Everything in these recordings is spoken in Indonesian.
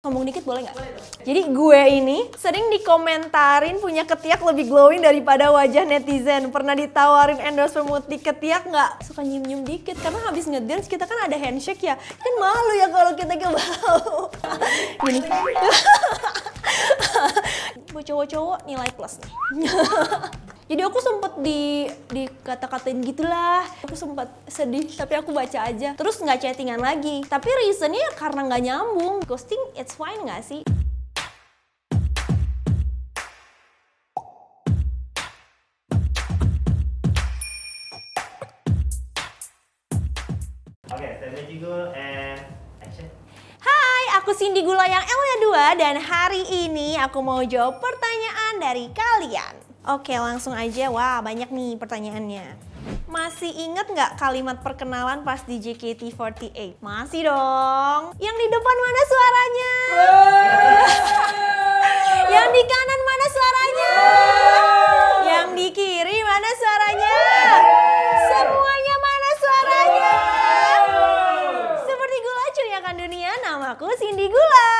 Ngomong dikit boleh nggak? Jadi gue ini sering dikomentarin punya ketiak lebih glowing daripada wajah netizen. Pernah ditawarin endorse pemutih ketiak nggak? Suka nyium-nyium dikit karena habis ngedance kita kan ada handshake ya. Kan malu ya kalau kita kebau. Gini. Buat cowok-cowok nilai plus nih. Jadi aku sempet dikata-katain gitulah. Aku sempet sedih, tapi aku baca aja. Terus nggak chattingan lagi. Tapi reasonnya karena nggak nyambung. Ghosting it's fine nggak sih? Oke, Cindy Gula and action. Hai, aku Cindy Gula yang L-nya 2 dan hari ini aku mau jawab pertanyaan dari kalian. Oke, langsung aja. Wah, banyak nih pertanyaannya. Masih inget nggak kalimat perkenalan pas di JKT48? Masih dong. Yang di depan mana suaranya? Yang di kanan mana suaranya? Yang di kiri mana suaranya? Semuanya mana suaranya? Seperti gula curiakan dunia, namaku Cindy Gula.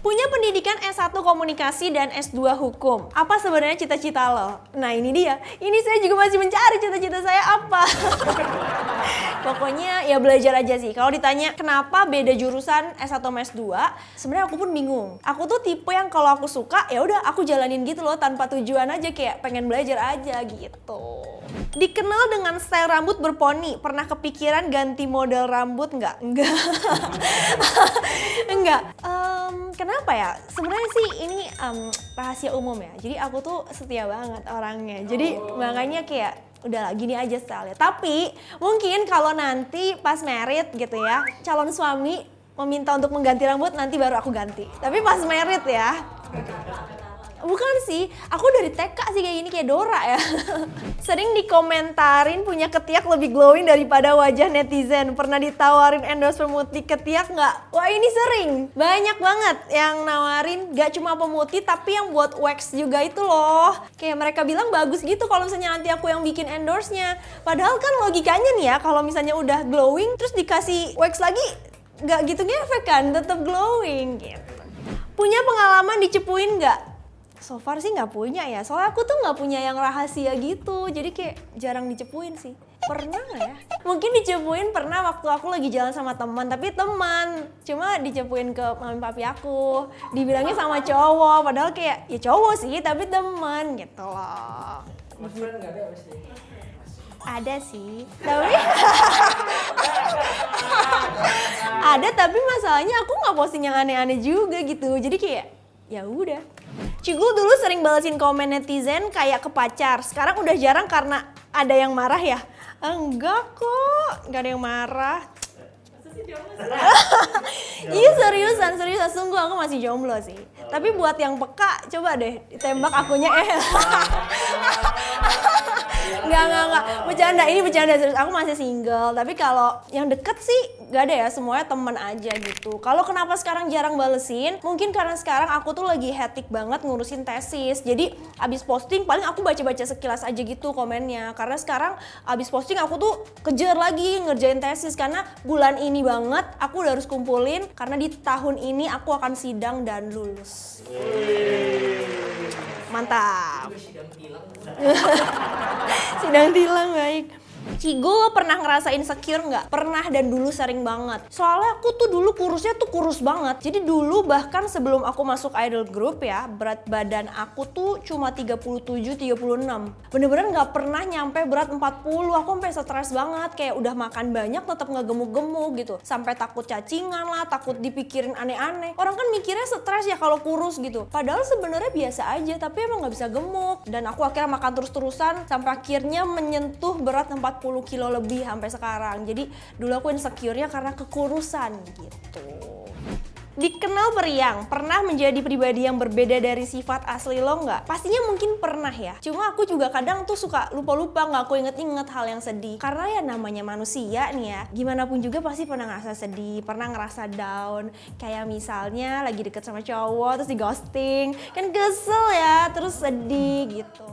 Punya pendidikan S1 Komunikasi dan S2 Hukum. Apa sebenarnya cita-cita lo? Nah ini dia. Ini saya juga masih mencari cita-cita saya apa. Pokoknya ya belajar aja sih. Kalau ditanya kenapa beda jurusan S1 sama S2, sebenarnya aku pun bingung. Aku tuh tipe yang kalau aku suka ya udah aku jalanin gitu loh tanpa tujuan aja, kayak pengen belajar aja gitu. Dikenal dengan style rambut berponi, pernah kepikiran ganti model rambut nggak? Enggak. Enggak. Kenapa ya? Sebenarnya sih ini rahasia umum ya. Jadi aku tuh setia banget orangnya. Jadi makanya kayak udah gini aja style-nya. Tapi mungkin kalau nanti pas married gitu ya, calon suami meminta untuk mengganti rambut, nanti baru aku ganti. Tapi pas married ya. Bukan sih, aku dari TK sih kayak gini, kayak Dora ya. Sering dikomentarin punya ketiak lebih glowing daripada wajah netizen. Pernah ditawarin endorse pemutih ketiak nggak? Wah ini sering, banyak banget yang nawarin. Gak cuma pemutih tapi yang buat wax juga itu loh. Kayak mereka bilang bagus gitu kalau misalnya nanti aku yang bikin endorse-nya. Padahal kan logikanya nih ya, kalau misalnya udah glowing terus dikasih wax lagi, nggak gitu ngefek kan, tetap glowing gitu. Punya pengalaman dicepuin nggak? So far sih nggak punya ya, soalnya aku tuh nggak punya yang rahasia gitu, jadi kayak jarang dicepuin sih. Pernah nggak ya? Mungkin dicepuin pernah waktu aku lagi jalan sama teman, tapi teman cuma dicepuin ke mami papi aku, dibilangnya sama cowok, padahal kayak ya cowok sih tapi teman gitu loh. Nggak ada pasti. Ada sih, tapi ada, tapi masalahnya aku nggak posting yang aneh-aneh juga gitu, jadi kayak ya udah. Cigul dulu sering balesin komen netizen kayak ke pacar. Sekarang udah jarang karena ada yang marah ya? Enggak kok, nggak ada yang marah. Iya seriusan, sungguh aku masih jomblo sih. Tapi buat yang peka, coba deh ditembak akunya Enggak, ini bercanda serius. Aku masih single, tapi kalau yang deket sih gak ada ya, semuanya temen aja gitu. Kalau kenapa sekarang jarang balesin, mungkin karena sekarang aku tuh lagi hectic banget ngurusin tesis. Jadi abis posting paling aku baca-baca sekilas aja gitu komennya. Karena sekarang abis posting aku tuh kejar lagi ngerjain tesis, karena bulan ini banget aku udah harus kumpulin, karena di tahun ini aku akan sidang dan lulus. Mantap. Sidang tilang baik. Cigo pernah ngerasain insecure nggak? Pernah, dan dulu sering banget. Soalnya aku tuh dulu kurusnya tuh kurus banget. Jadi dulu bahkan sebelum aku masuk idol group ya, berat badan aku tuh cuma 37-36. Bener-bener nggak pernah nyampe berat 40. Aku sampai stres banget, kayak udah makan banyak tetap nggak gemuk-gemuk gitu. Sampai takut cacingan lah, takut dipikirin aneh-aneh. Orang kan mikirnya stres ya kalau kurus gitu. Padahal sebenarnya biasa aja, tapi emang nggak bisa gemuk. Dan aku akhirnya makan terus-terusan sampai akhirnya menyentuh berat 40 kilo lebih sampai sekarang. Jadi dulu aku insecure-nya karena kekurusan gitu. Dikenal periang, pernah menjadi pribadi yang berbeda dari sifat asli lo nggak? Pastinya mungkin pernah ya. Cuma aku juga kadang tuh suka lupa-lupa, nggak aku inget-inget hal yang sedih. Karena ya namanya manusia nih ya, gimana pun juga pasti pernah ngerasa sedih, pernah ngerasa down. Kayak misalnya lagi deket sama cowok terus di ghosting, kan kesel ya, terus sedih gitu.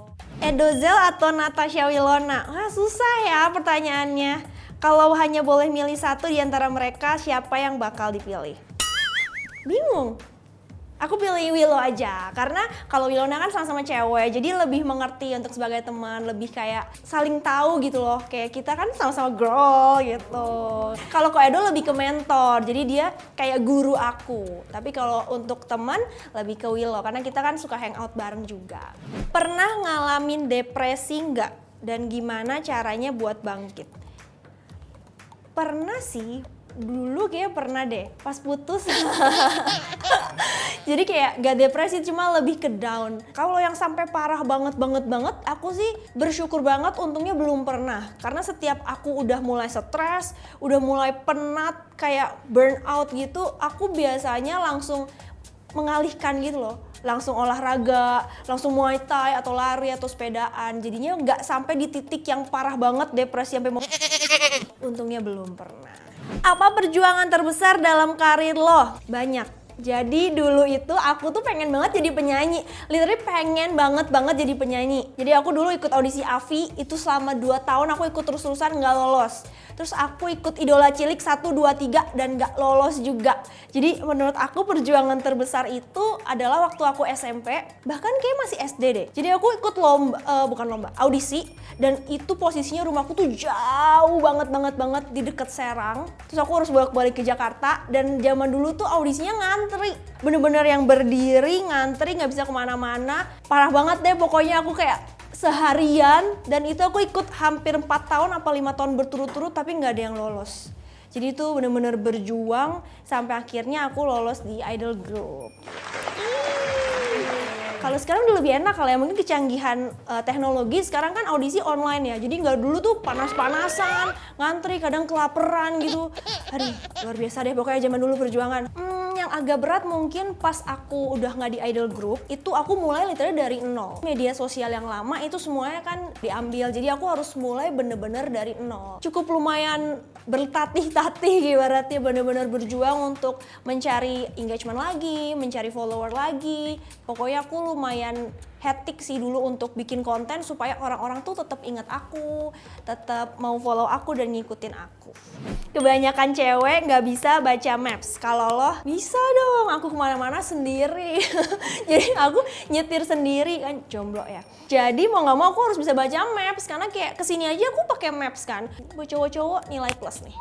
Edozel atau Natasha Wilona? Wah, susah ya pertanyaannya. Kalau hanya boleh milih satu di antara mereka, siapa yang bakal dipilih? Bingung. Aku pilih Willow aja, karena kalau Wilona kan sama-sama cewek, jadi lebih mengerti untuk sebagai teman, lebih kayak saling tahu gitu loh. Kayak kita kan sama-sama girl gitu. Kalau Ko Edo lebih ke mentor, jadi dia kayak guru aku. Tapi kalau untuk teman lebih ke Willow, karena kita kan suka hangout bareng juga. Pernah ngalamin depresi nggak? Dan gimana caranya buat bangkit? Pernah sih. Dulu kayak pernah deh, pas putus. Jadi kayak gak depresi, cuma lebih ke down. Kalau yang sampai parah banget, aku sih bersyukur banget untungnya belum pernah. Karena setiap aku udah mulai stres, udah mulai penat, kayak burnout gitu, aku biasanya langsung mengalihkan gitu loh. Langsung olahraga, langsung muay thai atau lari atau sepedaan. Jadinya gak sampai di titik yang parah banget depresi sampai mau. Untungnya belum pernah. Apa perjuangan terbesar dalam karir lo? Banyak. Jadi dulu itu aku tuh pengen banget jadi penyanyi. Literally pengen banget jadi penyanyi. Jadi aku dulu ikut audisi AVI, itu selama 2 tahun aku ikut terus-terusan nggak lolos. Terus aku ikut Idola Cilik 1, 2, 3 dan nggak lolos juga. Jadi menurut aku perjuangan terbesar itu adalah waktu aku SMP, bahkan kayak masih SD deh. Jadi aku ikut audisi, dan itu posisinya rumahku tuh jauh banget di deket Serang. Terus aku harus bolak-balik ke Jakarta, dan zaman dulu tuh audisinya ngantri. Bener-bener yang berdiri, ngantri, nggak bisa kemana-mana. Parah banget deh pokoknya, aku kayak seharian, dan itu aku ikut hampir 4 tahun apa 5 tahun berturut-turut tapi nggak ada yang lolos. Jadi itu bener-bener berjuang sampai akhirnya aku lolos di idol group. Kalau sekarang udah lebih enak kali ya, mungkin kecanggihan teknologi sekarang kan audisi online ya. Jadi nggak dulu tuh panas-panasan, ngantri, kadang kelaparan gitu. Aduh, luar biasa deh pokoknya zaman dulu perjuangan. Yang agak berat mungkin pas aku udah nggak di idol group, itu aku mulai literally dari nol. Media sosial yang lama itu semuanya kan diambil, jadi aku harus mulai bener-bener dari nol. Cukup lumayan bertatih-tatih ibaratnya, bener-bener berjuang untuk mencari engagement lagi, mencari follower lagi. Pokoknya aku lumayan hectic sih dulu untuk bikin konten supaya orang-orang tuh tetap ingat aku, tetap mau follow aku dan ngikutin aku. Kebanyakan cewek nggak bisa baca maps. Kalau lo bisa dong, aku kemana-mana sendiri. Jadi aku nyetir sendiri kan, jomblo ya. Jadi mau nggak mau aku harus bisa baca maps, karena kayak kesini aja aku pakai maps kan. Buat cowok-cowok nilai plus nih.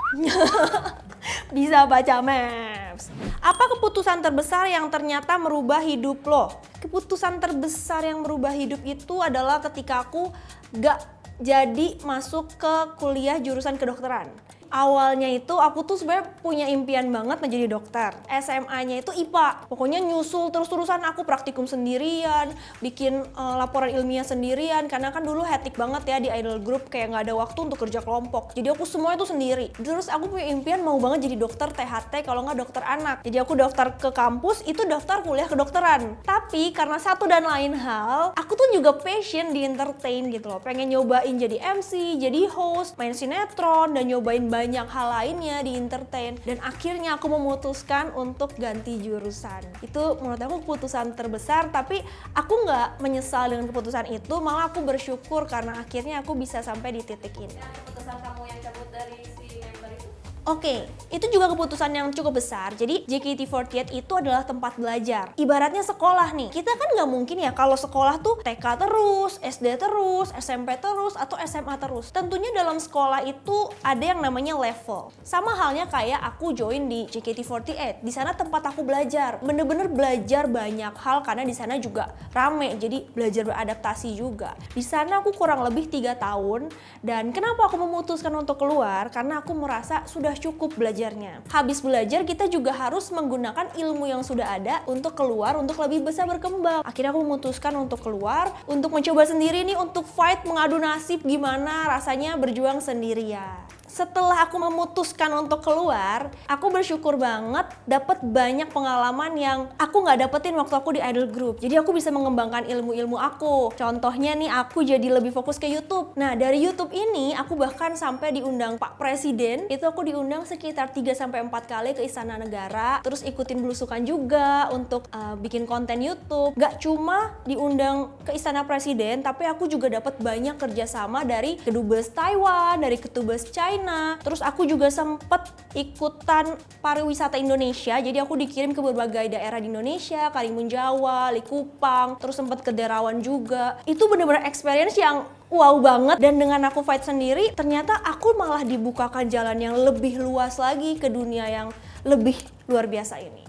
Bisa baca maps. Apa keputusan terbesar yang ternyata merubah hidup lo? Keputusan terbesar yang merubah hidup itu adalah ketika aku gak jadi masuk ke kuliah jurusan kedokteran. Awalnya itu aku tuh sebenarnya punya impian banget menjadi dokter. SMA-nya itu IPA. Pokoknya nyusul terus-terusan, aku praktikum sendirian, bikin laporan ilmiah sendirian. Karena kan dulu hectic banget ya di idol group, kayak nggak ada waktu untuk kerja kelompok. Jadi aku semua itu sendiri. Terus aku punya impian mau banget jadi dokter THT, kalau nggak dokter anak. Jadi aku daftar ke kampus, itu daftar kuliah kedokteran. Tapi karena satu dan lain hal, aku tuh juga passion di entertain gitu loh. Pengen nyobain jadi MC, jadi host, main sinetron, dan nyobain banyak hal lainnya di entertain. Dan akhirnya aku memutuskan untuk ganti jurusan. Itu menurut aku keputusan terbesar, tapi aku nggak menyesal dengan keputusan itu, malah aku bersyukur karena akhirnya aku bisa sampai di titik ini. Dan keputusan kamu yang cabut dari si member itu? Oke, itu juga keputusan yang cukup besar. Jadi JKT48 itu adalah tempat belajar. Ibaratnya sekolah nih. Kita kan nggak mungkin ya kalau sekolah tuh TK terus, SD terus, SMP terus, atau SMA terus. Tentunya dalam sekolah itu ada yang namanya level. Sama halnya kayak aku join di JKT48. Di sana tempat aku belajar. Bener-bener belajar banyak hal karena di sana juga rame. Jadi belajar beradaptasi juga. Di sana aku kurang lebih 3 tahun. Dan kenapa aku memutuskan untuk keluar? Karena aku merasa sudah cukup belajarnya. Habis belajar kita juga harus menggunakan ilmu yang sudah ada untuk keluar, untuk lebih besar berkembang. Akhirnya aku memutuskan untuk keluar, untuk mencoba sendiri nih, untuk fight, mengadu nasib gimana rasanya berjuang sendirian. setelah aku memutuskan untuk keluar, aku bersyukur banget dapat banyak pengalaman yang aku nggak dapetin waktu aku di idol group. Jadi aku bisa mengembangkan ilmu-ilmu aku. Contohnya nih, aku jadi lebih fokus ke YouTube. Nah, dari YouTube ini aku bahkan sampai diundang Pak Presiden. Itu aku diundang sekitar 3-4 kali ke Istana Negara. Terus ikutin belusukan juga untuk bikin konten YouTube. Gak cuma diundang ke Istana Presiden, tapi aku juga dapat banyak kerjasama dari kedubes Taiwan, dari kedubes China. Terus aku juga sempet ikutan pariwisata Indonesia. Jadi aku dikirim ke berbagai daerah di Indonesia, Karimun Jawa, Likupang, terus sempet ke Derawan juga. Itu bener-bener experience yang wow banget. Dan dengan aku fight sendiri, ternyata aku malah dibukakan jalan yang lebih luas lagi ke dunia yang lebih luar biasa ini.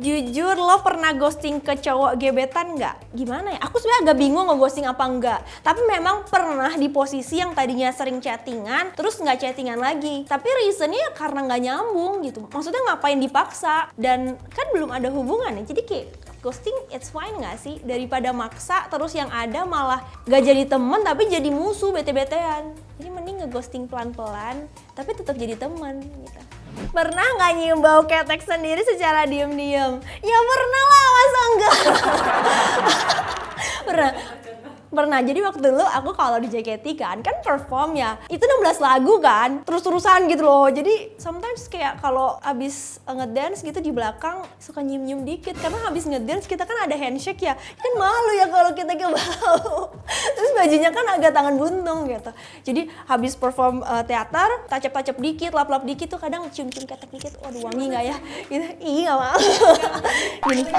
Jujur, lo pernah ghosting ke cowok gebetan nggak? Gimana ya? Aku sebenarnya agak bingung nge-ghosting apa enggak. Tapi memang pernah di posisi yang tadinya sering chattingan, terus nggak chattingan lagi. Tapi reasonnya karena nggak nyambung gitu. Maksudnya ngapain dipaksa? Dan kan belum ada hubungan ya. Jadi kayak ghosting it's fine nggak sih? Daripada maksa terus yang ada malah gak jadi temen tapi jadi musuh, bete-betean. Jadi mending nge-ghosting pelan-pelan tapi tetap jadi temen gitu. Pernah nggak nyium bau ketek sendiri secara diem-diem? Ya pernah lah, masa enggak? Pernah, jadi waktu dulu aku kalau di JKT kan perform ya, itu 16 lagu kan, terus-terusan gitu loh. Jadi sometimes kayak kalau abis ngedance gitu di belakang suka nyium-nyium dikit. Karena habis ngedance kita kan ada handshake ya, kan malu ya kalau kita ke bau. Terus bajunya kan agak tangan buntung gitu. Jadi habis perform teater, tacap-tacap dikit, lap-lap dikit tuh kadang cium-cium ketek dikit. Waduh, wangi gak ya? Gitu. Ih, gak mau. Gini.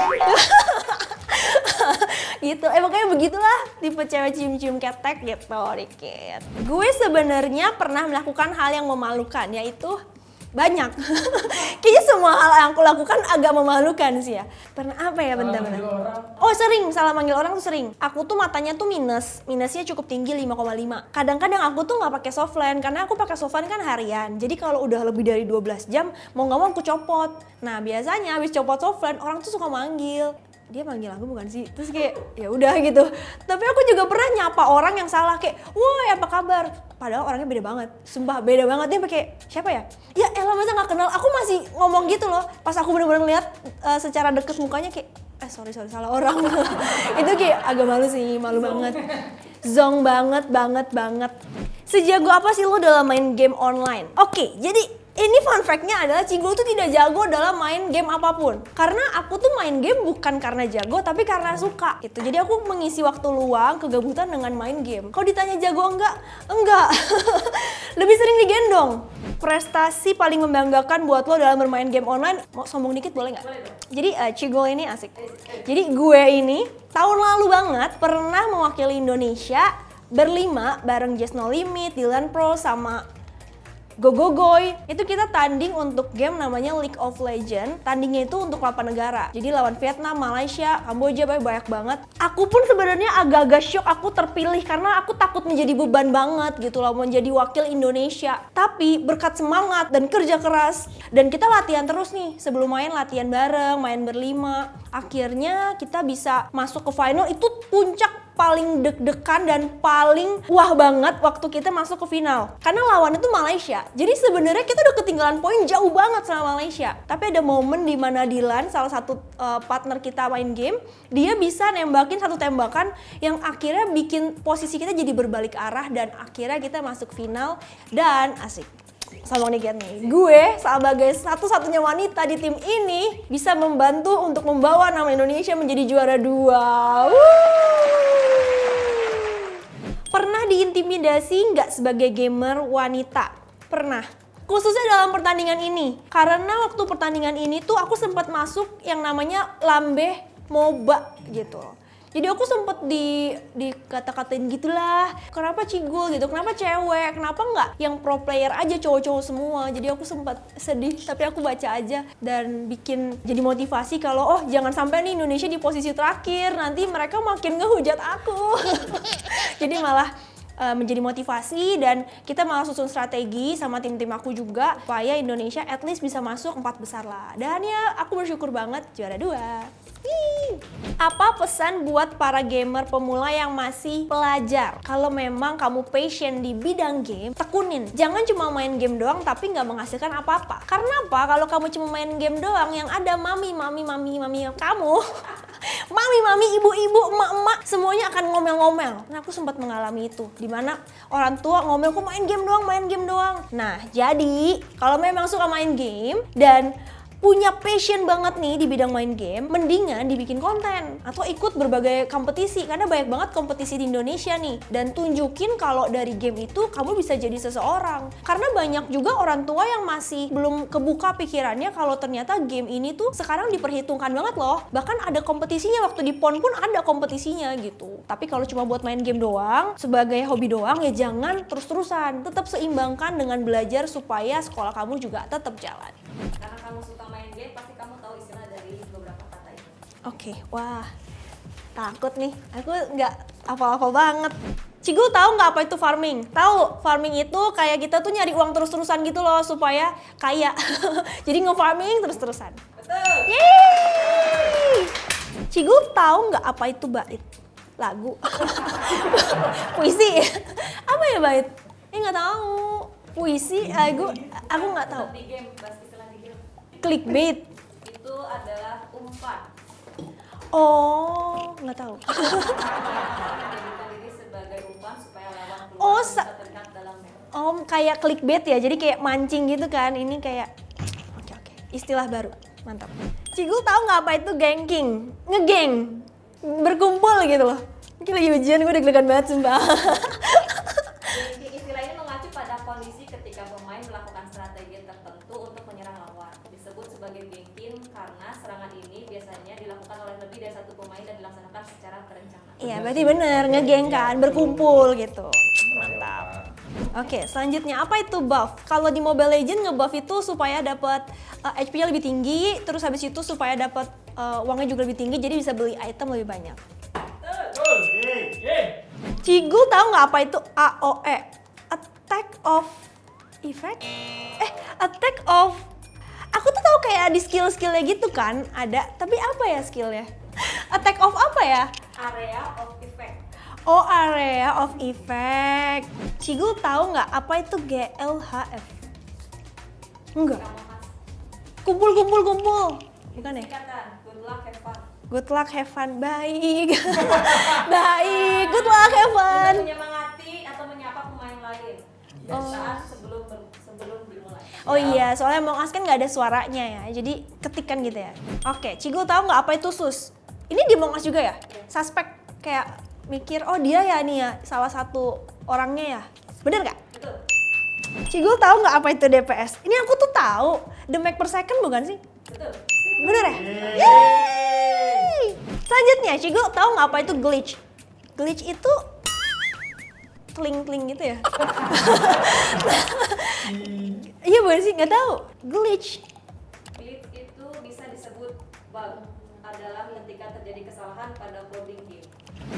Gitu, pokoknya begitulah tipe cewek cium-cium ketek gitu dikit. Gue sebenarnya pernah melakukan hal yang memalukan, yaitu banyak. Kayaknya semua hal yang aku lakukan agak memalukan sih ya. Pernah apa ya, bentar-bentar. Oh sering, salah manggil orang tuh sering. Aku tuh matanya tuh minusnya cukup tinggi 5,5. Kadang-kadang aku tuh nggak pakai softline karena aku pakai softline kan harian. Jadi kalau udah lebih dari 12 jam mau nggak mau aku copot. Nah biasanya habis copot softline orang tuh suka manggil. Dia manggil aku bukan sih, terus kayak ya udah gitu. Tapi aku juga pernah nyapa orang yang salah kayak, woi apa kabar? Padahal orangnya beda banget, sumpah beda banget. Dia pakai siapa ya? Ya elah masa nggak kenal. Aku masih ngomong gitu loh. Pas aku bener-bener lihat secara deket mukanya kayak, sorry salah orang. Itu kayak agak malu sih, malu banget. Zong banget. Sejago apa sih lo dalam main game online? Oke, jadi ini fun fact-nya adalah Cigul tuh tidak jago dalam main game apapun. Karena aku tuh main game bukan karena jago, tapi karena suka gitu. Jadi aku mengisi waktu luang, kegabutan dengan main game. Kalau ditanya jago enggak? Enggak. Lebih sering digendong. Prestasi paling membanggakan buat lo dalam bermain game online, mau sombong dikit boleh nggak? Jadi Cigul ini asik. Jadi gue ini tahun lalu banget pernah mewakili Indonesia berlima bareng Just No Limit, Dylan Pro, sama Gogogoy. Itu kita tanding untuk game namanya League of Legends. Tandingnya itu untuk 8 negara. Jadi lawan Vietnam, Malaysia, Kamboja, banyak banget. Aku pun sebenarnya agak-agak shock aku terpilih karena aku takut menjadi beban banget gitu loh menjadi wakil Indonesia. Tapi berkat semangat dan kerja keras dan kita latihan terus nih. Sebelum main latihan bareng, main berlima. Akhirnya kita bisa masuk ke final. Itu puncak paling deg-degan dan paling wah banget waktu kita masuk ke final. Karena lawan itu Malaysia. Jadi sebenarnya kita udah ketinggalan poin jauh banget sama Malaysia. Tapi ada momen di mana Dylan, salah satu partner kita main game, dia bisa nembakin satu tembakan yang akhirnya bikin posisi kita jadi berbalik arah dan akhirnya kita masuk final dan asik. Sombong dikit nih, gue sebagai satu-satunya wanita di tim ini bisa membantu untuk membawa nama Indonesia menjadi juara 2. Pernah diintimidasi nggak sebagai gamer wanita? Pernah. Khususnya dalam pertandingan ini. Karena waktu pertandingan ini tuh aku sempat masuk yang namanya Lambe MOBA gitu. Jadi aku sempet dikata-katain gitulah, kenapa Cigul gitu, kenapa cewek, kenapa nggak yang pro player aja cowok-cowok semua. Jadi aku sempet sedih, tapi aku baca aja dan bikin jadi motivasi kalau oh jangan sampai nih Indonesia di posisi terakhir, nanti mereka makin ngehujat aku. Jadi malah menjadi motivasi dan kita malah susun strategi sama tim-tim aku juga supaya Indonesia at least bisa masuk 4 besar lah. Dan ya aku bersyukur banget juara 2. Apa pesan buat para gamer pemula yang masih pelajar? Kalau memang kamu passion di bidang game, tekunin. Jangan cuma main game doang tapi nggak menghasilkan apa-apa. Karena apa? Kalau kamu cuma main game doang yang ada mami kamu, mami, ibu-ibu, emak-emak, semuanya akan ngomel-ngomel. Nah, aku sempat mengalami itu. Dimana orang tua ngomel, kok main game doang. Nah, jadi kalau memang suka main game dan punya passion banget nih di bidang main game, mendingan dibikin konten atau ikut berbagai kompetisi karena banyak banget kompetisi di Indonesia nih, dan tunjukin kalau dari game itu kamu bisa jadi seseorang. Karena banyak juga orang tua yang masih belum kebuka pikirannya kalau ternyata game ini tuh sekarang diperhitungkan banget loh. Bahkan ada kompetisinya, waktu di PON pun ada kompetisinya gitu. Tapi kalau cuma buat main game doang, sebagai hobi doang ya jangan terus-terusan. Tetap seimbangkan dengan belajar supaya sekolah kamu juga tetap jalan. Karena kamu suka main game, pasti kamu tahu istilah dari beberapa kata itu. Oke, wah takut nih, aku nggak hafal-hafal banget. Cigul tahu nggak apa itu farming? Tahu, farming itu kayak kita tuh nyari uang terus-terusan gitu loh supaya kaya. Jadi nge-farming terus-terusan. Betul. Yeay! Cigul tahu nggak apa itu bait? Lagu. Puisi. Apa ya bait? Nggak tahu. Puisi, lagu, aku nggak tahu. Di game, bahas istilah di game. Clickbait. Itu adalah umpan. Oh, nggak tahu. Menjadikan diri sebagai umpan supaya lawan Oh, keluar bisa terdekat dalam game. Om, kayak clickbait ya, jadi kayak mancing gitu kan. Ini kayak, oke, istilah baru, mantap. Cigul tahu nggak apa itu ganking? Ngegeng, berkumpul gitu loh. Mungkin lagi ujian, gue deg-degan banget sumpah. Istilah ini mengacu pada kondisi ketika pemain melakukan strategi tertentu untuk menyerang lawan. Disebut sebagai ganking karena serangan ini biasanya dilakukan oleh lebih dari satu pemain dan dilaksanakan secara terencana. Iya, berarti bener, ngegeng kan, berkumpul gitu. Mantap. Oke, selanjutnya apa itu buff? Kalau di Mobile Legends ngebuff itu supaya dapat HP-nya lebih tinggi, terus habis itu supaya dapat uangnya juga lebih tinggi, jadi bisa beli item lebih banyak. Cigul tahu nggak apa itu AOE? Attack of Effect? Attack of... Aku tuh tahu kayak di skill-skillnya gitu kan, ada. Tapi apa ya skillnya? Attack of apa ya? Area of effect. Oh, area of effect. Cigul tahu nggak apa itu GLHF? Enggak. Kamu khas. Kumpul. Bukan ya? Singkatan, good luck, have fun. Good luck, have fun. Baik. Baik. Good luck, have fun. Untuk menyemangati atau menyapa pemain lain saat sebelum dimulai. Oh iya, soalnya Among Us kan nggak ada suaranya ya, jadi ketikan gitu ya. Oke, Cigul tahu nggak apa itu sus? Ini di Among Us juga ya? Suspek kayak mikir, oh dia ya nih ya, salah satu orangnya ya. Bener nggak? Betul. Cigul tahu nggak apa itu DPS? Ini aku tuh tahu, the meg per second bukan sih? Betul. Bener ya? Yeay! Selanjutnya, Cigul tahu nggak apa itu glitch? Glitch itu kling gitu ya? Iya bukan sih? Nggak tahu. Glitch. Glitch itu bisa disebut bug, adalah ketika terjadi kesalahan pada coding game.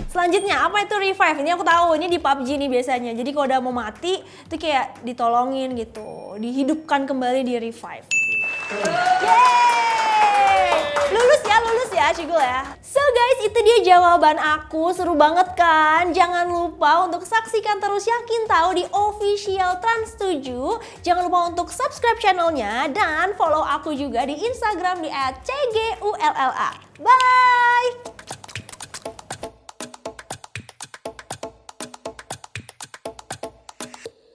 Selanjutnya, apa itu revive? Ini aku tahu, ini di PUBG nih biasanya. Jadi kalau udah mau mati, itu kayak ditolongin gitu. Dihidupkan kembali, di revive. Yeay! Lulus ya Cigul ya. So guys, itu dia jawaban aku. Seru banget kan? Jangan lupa untuk saksikan terus Yakin Tahu di official Trans7. Jangan lupa untuk subscribe channelnya dan follow aku juga di Instagram di @cgulla. Bye!